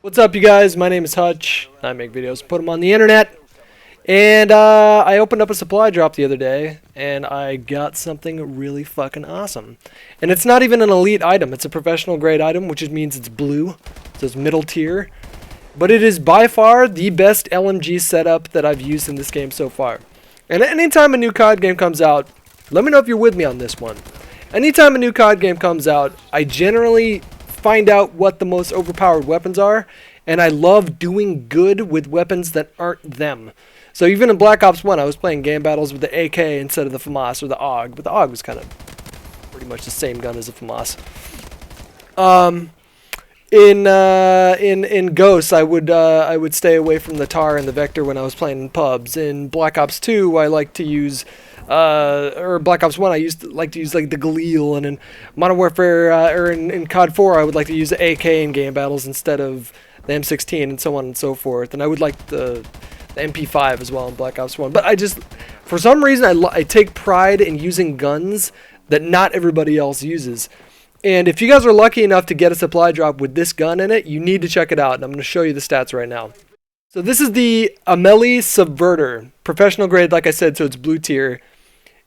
What's up, you guys? My name is Hutch. I make videos, put them on the internet. And I opened up a supply drop the other day, and I got something really fucking awesome. And it's not even an elite item. It's a professional grade item, which means it's blue. So it's middle tier. But it is by far the best LMG setup that I've used in this game so far. And anytime a new COD game comes out, let me know if you're with me on this one. Anytime a new COD game comes out, I generally find out what the most overpowered weapons are, and I love doing good with weapons that aren't them. So even in Black Ops 1, I was playing game battles with the AK instead of the FAMAS or the AUG, but the AUG was kind of pretty much the same gun as the FAMAS. In Ghosts, I would stay away from the TAR and the Vector when I was playing in pubs. In Black Ops 2, I like to use or Black Ops 1, I used to like to use like the Galil, and in Modern Warfare or in COD 4, I would like to use the AK in game battles instead of the M16 and so on and so forth. And I would like the MP5 as well in Black Ops 1. But I just, for some reason, I take pride in using guns that not everybody else uses. And if you guys are lucky enough to get a supply drop with this gun in it, you need to check it out. And I'm going to show you the stats right now. So this is the Amelie Subverter, professional grade, like I said, so it's blue tier.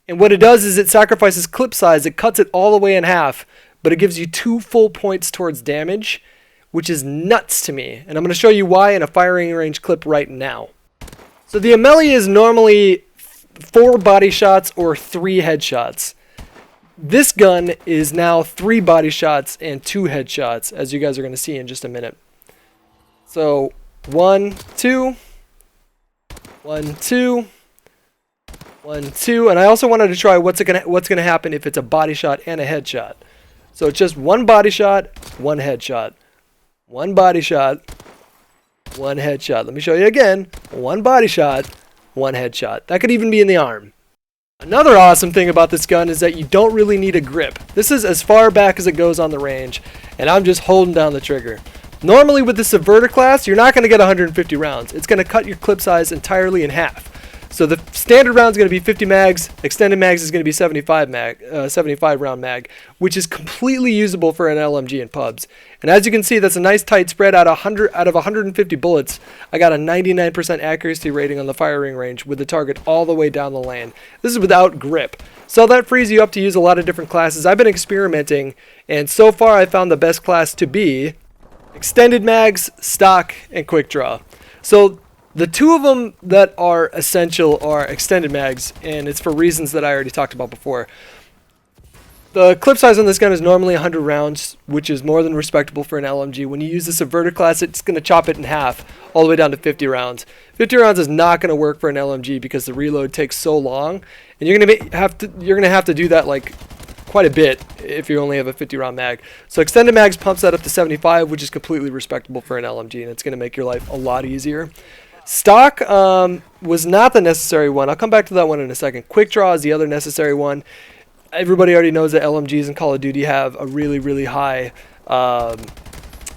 And what it does is it sacrifices clip size. It cuts it all the way in half, but it gives you 2 full points towards damage, which is nuts to me. And I'm going to show you why in a firing range clip right now. So the Amelie is normally 4 body shots or 3 headshots. This gun is now 3 body shots and 2 headshots, as you guys are going to see in just a minute. So 1, 2, 1, 2. 1, 2, and I also wanted to try what's gonna happen if it's a body shot and a headshot. So it's just 1 body shot, 1 headshot, 1 body shot, 1 headshot. Let me show you again. 1 body shot, 1 headshot. That could even be in the arm. Another awesome thing about this gun is that you don't really need a grip. This is as far back as it goes on the range, and I'm just holding down the trigger. Normally with the Subverter class, you're not going to get 150 rounds. It's going to cut your clip size entirely in half. So the standard round is going to be 50 mags, extended mags is going to be 75 round mag, which is completely usable for an LMG in pubs. And as you can see, that's a nice tight spread. Out of 150 bullets, I got a 99% accuracy rating on the firing range with the target all the way down the lane. This is without grip. So that frees you up to use a lot of different classes. I've been experimenting, and so far I found the best class to be extended mags, stock, and quick draw. So the 2 of them that are essential are extended mags, and it's for reasons that I already talked about before. The clip size on this gun is normally 100 rounds, which is more than respectable for an LMG. When you use the Subverter class, it's going to chop it in half, all the way down to 50 rounds. 50 rounds is not going to work for an LMG because the reload takes so long, and you're going to have to do that like quite a bit if you only have a 50 round mag. So extended mags pumps that up to 75, which is completely respectable for an LMG, and it's going to make your life a lot easier. Stock was not the necessary one. I'll come back to that one in a second. Quick draw is the other necessary one. Everybody already knows that LMGs in Call of Duty have a really, really high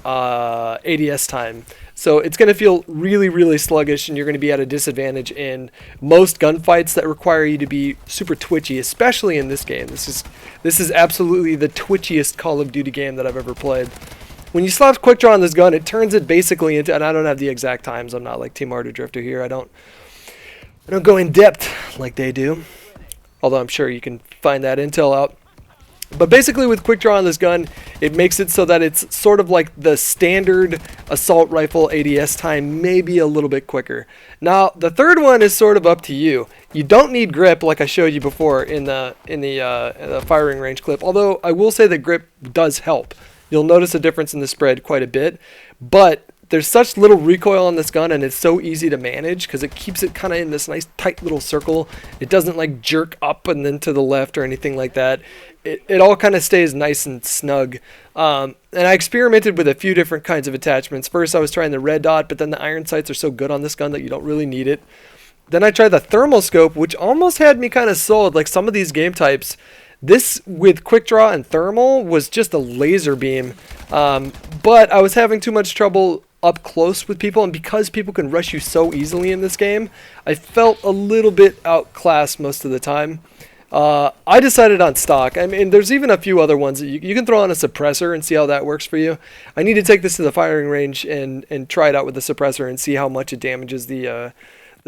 ADS time. So it's going to feel really, really sluggish, and you're going to be at a disadvantage in most gunfights that require you to be super twitchy, especially in this game. This is absolutely the twitchiest Call of Duty game that I've ever played. When you slap quick draw on this gun, it turns it basically into, and I don't have the exact times. I'm not like Team Art or Drifter here. I don't go in depth like they do. Although I'm sure you can find that intel out. But basically with quick draw on this gun, it makes it so that it's sort of like the standard assault rifle ADS time, maybe a little bit quicker. Now, the third one is sort of up to you. You don't need grip like I showed you before in the firing range clip. Although I will say that grip does help. You'll notice a difference in the spread quite a bit, but there's such little recoil on this gun, and it's so easy to manage because it keeps it kind of in this nice tight little circle. It doesn't like jerk up and then to the left or anything like that. It all kind of stays nice and snug. And I experimented with a few different kinds of attachments. First I was trying the red dot, but then the iron sights are so good on this gun that you don't really need it. Then I tried the thermal scope, which almost had me kind of sold. Like some of these game types, this with quick draw and thermal was just a laser beam, but I was having too much trouble up close with people, and because people can rush you so easily in this game, I felt a little bit outclassed most of the time. I decided on stock. I mean, there's even a few other ones that you can throw on a suppressor and see how that works for you. I need to take this to the firing range and try it out with the suppressor and see how much it damages the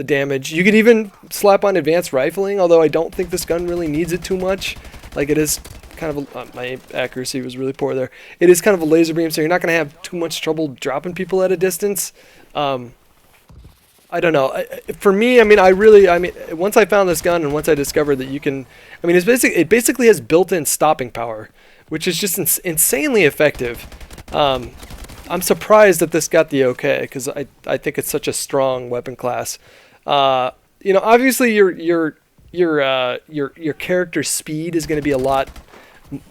damage. You could even slap on advanced rifling, although I don't think this gun really needs it too much. Like it is kind of my accuracy was really poor there. It is kind of a laser beam, so you're not going to have too much trouble dropping people at a distance. I don't know. For me, I mean, once I found this gun and once I discovered that you can, I mean, it basically has built-in stopping power, which is just insanely effective. I'm surprised that this got the okay because I think it's such a strong weapon class. You know, obviously your character's speed is going to be a lot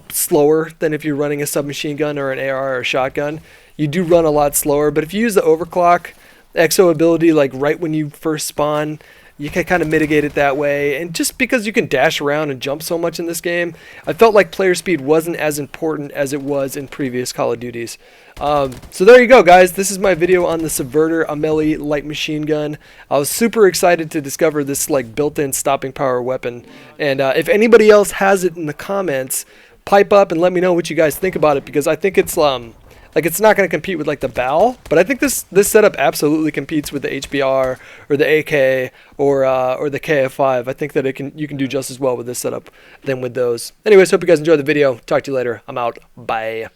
slower than if you're running a submachine gun or an AR or a shotgun. You do run a lot slower, but if you use the overclock exo ability like right when you first spawn, you can kind of mitigate it that way. And just because you can dash around and jump so much in this game, I felt like player speed wasn't as important as it was in previous Call of Duties. So there you go, guys. This is my video on the Subverter Ameli light machine gun. I was super excited to discover this like built-in stopping power weapon. And if anybody else has it in the comments, pipe up and let me know what you guys think about it, because I think it's like it's not going to compete with like the BAL, but I think this setup absolutely competes with the HBR or the AK or the KF5. I think that you can do just as well with this setup than with those. Anyways, hope you guys enjoyed the video. Talk to you later. I'm out. Bye.